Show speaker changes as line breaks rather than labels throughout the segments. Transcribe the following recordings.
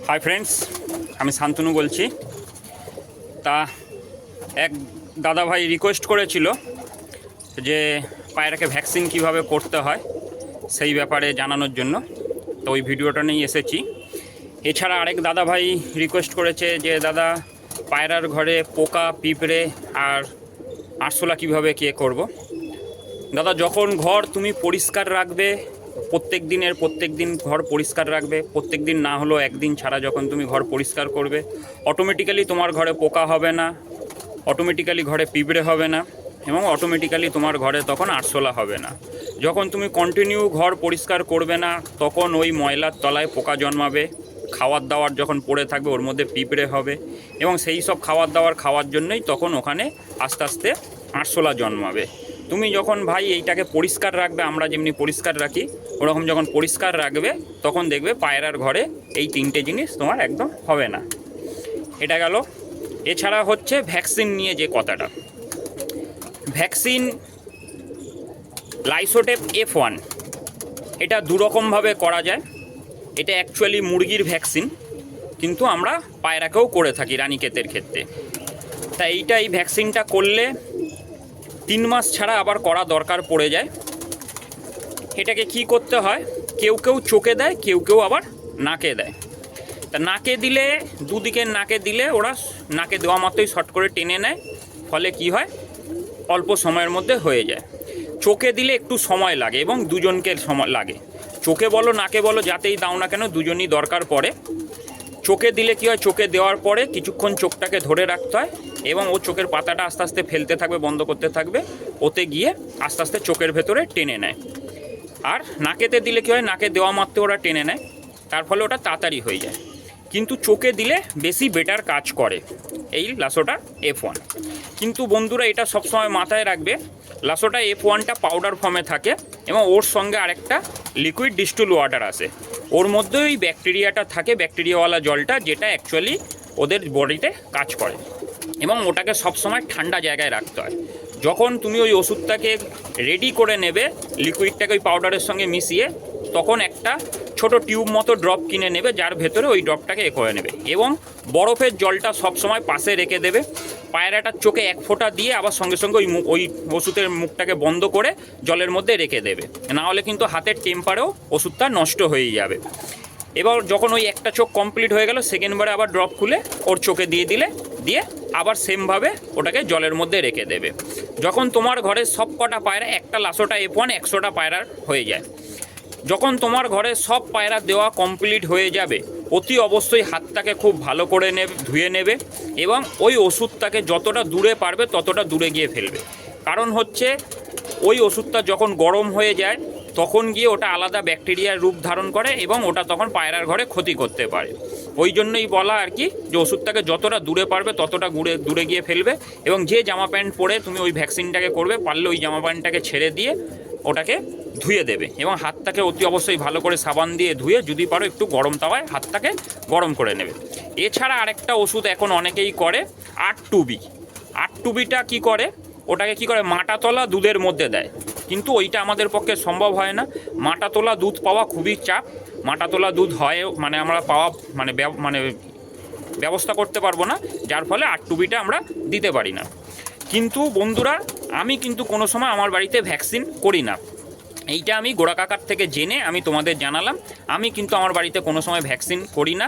Hi friends, আমি শান্তনু বলছি। তা এক দাদা ভাই রিকোয়েস্ট করেছিল যে পায়রাকে ভ্যাকসিন কিভাবে করতে হয় সেই ব্যাপারে জানানোর জন্য, তো ওই ভিডিওটা নিয়ে এসেছি। এছাড়া আরেক দাদা ভাই রিকোয়েস্ট করেছে যে দাদা পায়রার ঘরে পোকা, পিঁপড়ে আর আরশোলা কীভাবে কে করব। দাদা, যখন ঘর তুমি পরিষ্কার রাখবে, প্রত্যেক দিন ঘর পরিষ্কার রাখবে, প্রত্যেক দিন না হলেও একদিন ছাড়া যখন তুমি ঘর পরিষ্কার করবে, অটোমেটিক্যালি তোমার ঘরে পোকা হবে না, অটোমেটিক্যালি ঘরে পিঁপড়ে হবে না, এবং অটোমেটিক্যালি তোমার ঘরে তখন আরশোলা হবে না। যখন তুমি কন্টিনিউ ঘর পরিষ্কার করবে না, তখন ওই ময়লার তলায় পোকা জন্মাবে, খাওয়ার দাওয়ার যখন পড়ে থাকবে ওর মধ্যে পিঁপড়ে হবে, এবং সেই সব খাওয়ার দাওয়ার খাওয়ার জন্যই তখন ওখানে আস্তে আস্তে আরশোলা জন্মাবে। তুমি যখন ভাই এইটাকে পরিষ্কার রাখবে, আমরা যেমনি পরিষ্কার রাখি ওরকম যখন পরিষ্কার রাখবে, তখন দেখবে পায়রার ঘরে এই তিনটে জিনিস তোমার একদম হবে না। এটা গেল। এছাড়া হচ্ছে ভ্যাকসিন নিয়ে যে কথাটা, ভ্যাকসিন লাইসোটেপ F1 এটা দুরকমভাবে করা যায়। এটা অ্যাকচুয়ালি মুরগির ভ্যাকসিন, কিন্তু আমরা পায়রাকেও করে থাকি রানীক্ষেতের ক্ষেত্রে। তা এই ভ্যাকসিনটা করলে 3 মাস ছাড়া আবার করা দরকার পড়ে যায়। এটাকে কি করতে হয়, কেউ কেউ চোখে দেয়, কেউ কেউ আবার নাকে দেয়। তা নাকে দিলে, দুদিকের নাকে দিলে ওরা নাকে দেওয়া মাত্রই শর্ট করে টেনে নেয়, ফলে কি হয় অল্প সময়ের মধ্যে হয়ে যায়। চোখে দিলে একটু সময় লাগে এবং দুজনকে সময় লাগে। চোখে বলো নাকে বলো যাতেই দাও না কেন, দুজনই দরকার পড়ে। চোখে দিলে কী হয়, চোখে দেওয়ার পরে কিছুক্ষণ চোখটাকে ধরে রাখতে হয় এবং ও চোখের পাতাটা আস্তে আস্তে ফেলতে থাকবে, বন্ধ করতে থাকবে, ওতে গিয়ে আস্তে আস্তে চোখের ভেতরে টেনে নেয়। আর নাকেতে দিলে কী হয়, নাকে দেওয়া মাত্র ওরা টেনে নেয়, তার ফলে ওটা তাড়াতাড়ি হয়ে যায়। কিন্তু চোখে দিলে বেশি বেটার কাজ করে এই লাসোটা F1। কিন্তু বন্ধুরা, এটা সবসময় মাথায় রাখবে, লাসোটা F1টা পাউডার ফর্মে থাকে এবং ওর সঙ্গে আরেকটা লিকুইড ডিস্টিল ওয়াটার আসে, ওর মধ্যে ওই ব্যাকটেরিয়াটা থাকে, ব্যাকটেরিয়াওয়ালা জলটা, যেটা অ্যাকচুয়ালি ওদের বডিতে কাজ করে, এবং ওটাকে সবসময় ঠান্ডা জায়গায় রাখতে হয়। যখন তুমি ওই ওষুধটাকে রেডি করে নেবে, লিকুইডটাকে ওই পাউডারের সঙ্গে মিশিয়ে, তখন একটা ছোট টিউব মতো ড্রপ কিনে নেবে, যার ভেতরে ওই ড্রপটাকে করে নেবে, এবং বরফের জলটা সবসময় পাশে রেখে দেবে। পায়রাটার চোখে 1 ফোঁটা দিয়ে আবার সঙ্গে সঙ্গে ওই ওষুধের মুখটাকে বন্ধ করে জলের মধ্যে রেখে দেবে, না হলে কিন্তু হাতের টেম্পারেও ওষুধটা নষ্ট হয়ে যাবে। এবার যখন ওই একটা চোখ কমপ্লিট হয়ে গেল, সেকেন্ডবারে আবার ড্রপ খুলে ওর চোখে দিয়ে আবার সেমভাবে ওটাকে জলের মধ্যে রেখে দেবে। যখন তোমার ঘরে সব কটা পায়রা, একটা লাসোটা F1 100টা পায়রার হয়ে যায়, যখন তোমার ঘরে সব পায়রা দেওয়া কমপ্লিট হয়ে যাবে, অতি অবশ্যই হাতটাকে খুব ভালো করে ধুয়ে নেবে এবং ওই ওষুধটাকে যতটা দূরে পারবে ততটা দূরে গিয়ে ফেলবে। কারণ হচ্ছে ওই ওষুধটা যখন গরম হয়ে যায়, তখন গিয়ে ওটা আলাদা ব্যাকটেরিয়ার রূপ ধারণ করে এবং ওটা তখন পায়রার ঘরে ক্ষতি করতে পারে। ওই জন্যই বলা আর কি, যে ওষুধটাকে যতটা দূরে পারবে ততটা দূরে গিয়ে ফেলবে, এবং যে জামা প্যান্ট পরে তুমি ওই ভ্যাকসিনটাকে করবে, পারলে ওই জামা প্যান্টটাকে ছেড়ে দিয়ে ওটাকে ধুয়ে দেবে, এবং হাতটাকে অতি অবশ্যই ভালো করে সাবান দিয়ে ধুয়ে, যদি পারো একটু গরম তাওয়ায় হাতটাকে গরম করে নেবে। এছাড়া আরেকটা ওষুধ এখন অনেকেই করে, R2B। R2Bটা কী করে, ওটাকে কি করে মাটাতলা দুধের মধ্যে দেয়, কিন্তু ওইটা আমাদের পক্ষে সম্ভব হয় না। মাটাতলা দুধ পাওয়া খুবই চাপ, মাটাতলা দুধ হয় মানে আমরা পাওয়া মানে ব্যবস্থা করতে পারবো না, যার ফলে R2Bটা আমরা দিতে পারি না। কিন্তু বন্ধুরা, আমি কিন্তু কোনো সময় আমার বাড়িতে ভ্যাকসিন করি না, এইটা আমি গোড়া কাকার থেকে জেনে আমি তোমাদের জানালাম। আমি কিন্তু আমার বাড়িতে কোনো সময় ভ্যাকসিন করি না,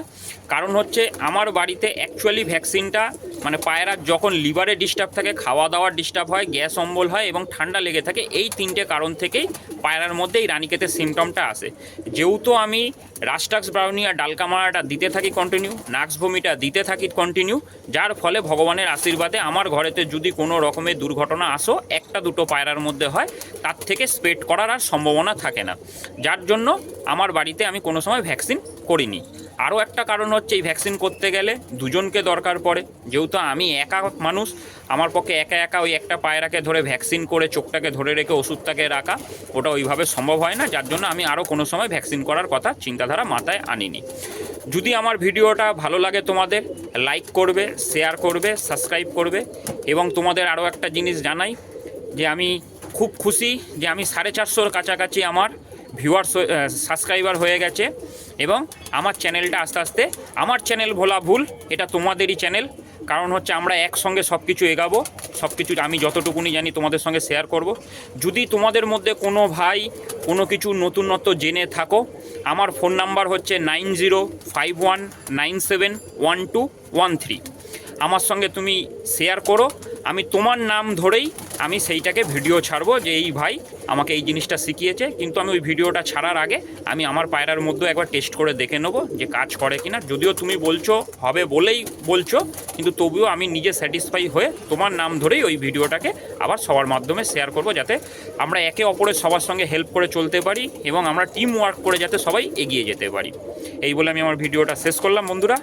কারণ হচ্ছে আমার বাড়িতে অ্যাকচুয়ালি ভ্যাকসিনটা মানে পায়রার যখন লিভারে ডিস্টার্ব থাকে, খাওয়া দাওয়ার ডিস্টার্ব হয়, গ্যাস অম্বল হয় এবং ঠান্ডা লেগে থাকে, এই 3টে কারণ থেকেই পায়রার মধ্যে এই রানীক্ষেতের সিমটমটা আসে। যেহেতু আমি রাস্টাক্স ব্রাউনি আর ডালকামারাটা দিতে থাকি কন্টিনিউ, নাক্স ভমিটা দিতে থাকি কন্টিনিউ, যার ফলে ভগবানের আশীর্বাদে আমার ঘরেতে যদি কোনো রকমের দুর্ঘটনা আসো, 1-2 পায়রার মধ্যে হয়, তার থেকে স্প্রেড করার আর সম্ভাবনা থাকে না, যার জন্য আমার বাড়িতে আমি কোনো সময় ভ্যাকসিন করিনি। আরও একটা কারণ হচ্ছে, এই ভ্যাকসিন করতে গেলে দুজনকে দরকার পড়ে, যেহেতু আমি একা মানুষ, আমার পক্ষে একা ওই একটা পায়রাকে ধরে ভ্যাকসিন করে চোখটাকে ধরে রেখে ওষুধটাকে রাখা, ওটা ওইভাবে সম্ভব হয় না, যার জন্য আমি আরও কোনো সময় ভ্যাকসিন করার কথা চিন্তাধারা মাথায় আনিনি। যদি আমার ভিডিওটা ভালো লাগে তোমাদের, লাইক করবে, শেয়ার করবে, সাবস্ক্রাইব করবে, এবং তোমাদের আরও একটা জিনিস জানাই, যে আমি খুব খুশি যে আমি 450-র কাছাকাছি আমার ভিউয়ার্স সাবস্ক্রাইবার হয়ে গেছে। এবং আমার চ্যানেলটা আস্তে আস্তে, আমার চ্যানেল ভোলা ভুল, এটা তোমাদেরই চ্যানেল। কারণ হচ্ছে আমরা একসঙ্গে সব কিছু এগাবো, সব কিছু আমি যতটুকুনি জানি তোমাদের সঙ্গে শেয়ার করব। যদি তোমাদের মধ্যে কোনো ভাই কোনো কিছু নতুনত্ব জেনে থাকো, আমার ফোন নাম্বার হচ্ছে 9051971213। আমার সঙ্গে তুমি শেয়ার করো, আমি তোমার নাম ধরেই আমি সেইটাকে ভিডিও ছাড়বো যে এই ভাই আমাকে এই জিনিসটা শিখিয়েছে। কিন্তু আমি ওই ভিডিওটা ছাড়ার আগে আমি আমার পায়রার মধ্যে একবার টেস্ট করে দেখে নেবো যে কাজ করে কিনা। যদিও তুমি বলছো হবে বলেই বলছো, কিন্তু তবুও আমি নিজে স্যাটিসফাই হয়ে তোমার নাম ধরেই ওই ভিডিওটাকে আবার সবার মাধ্যমে শেয়ার করব, যাতে আমরা একে অপরের সবার সঙ্গে হেল্প করে চলতে পারি এবং আমরা টিম ওয়ার্ক করে যাতে সবাই এগিয়ে যেতে পারি। এই বলে আমি আমার ভিডিওটা শেষ করলাম বন্ধুরা।